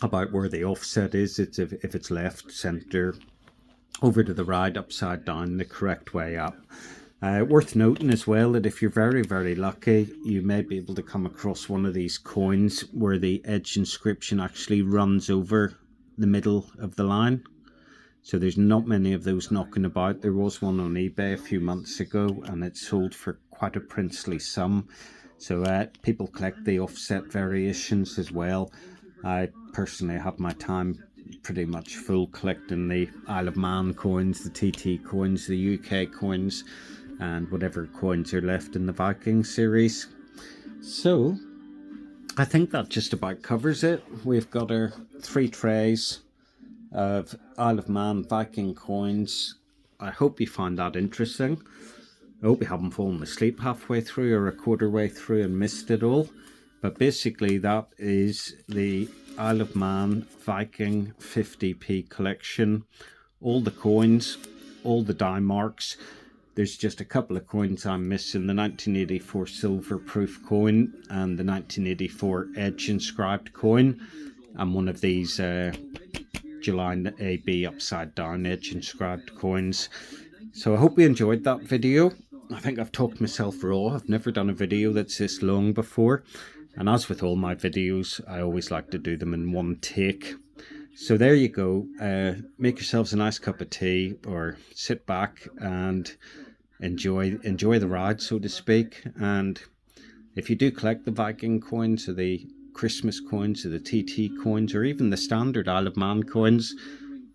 Speaker 1: about where the offset is. It's if it's left, center, over to the right, upside down, the correct way up. Worth noting as well that if you're very, very lucky, you may be able to come across one of these coins where the edge inscription actually runs over the middle of the line. So there's not many of those knocking about. There was one on eBay a few months ago, and it sold for quite a princely sum. So people collect the offset variations as well. I personally have my time pretty much full collecting the Isle of Man coins, the TT coins, the UK coins, and whatever coins are left in the Viking series. So I think that just about covers it. We've got our 3 trays of Isle of Man Viking coins. I hope you found that interesting. I hope you haven't fallen asleep halfway through or a quarter way through and missed it all. But basically that is the Isle of Man Viking 50p collection. All the coins, all the die marks. There's just a couple of coins I'm missing. The 1984 silver proof coin and the 1984 edge inscribed coin. And one of these July AB upside down edge inscribed coins. So I hope you enjoyed that video. I think I've talked myself raw. I've never done a video that's this long before. And as with all my videos, I always like to do them in one take. So there you go. Make yourselves a nice cup of tea or sit back and enjoy the ride, so to speak. And if you do collect the Viking coins or the Christmas coins or the TT coins or even the standard Isle of Man coins,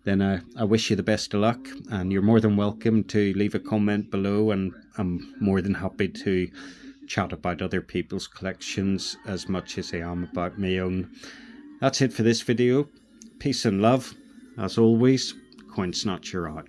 Speaker 1: then I wish you the best of luck, and you're more than welcome to leave a comment below, and I'm more than happy to chat about other people's collections as much as I am about my own. That's it for this video. Peace and love. As always, Coin Snatcher out.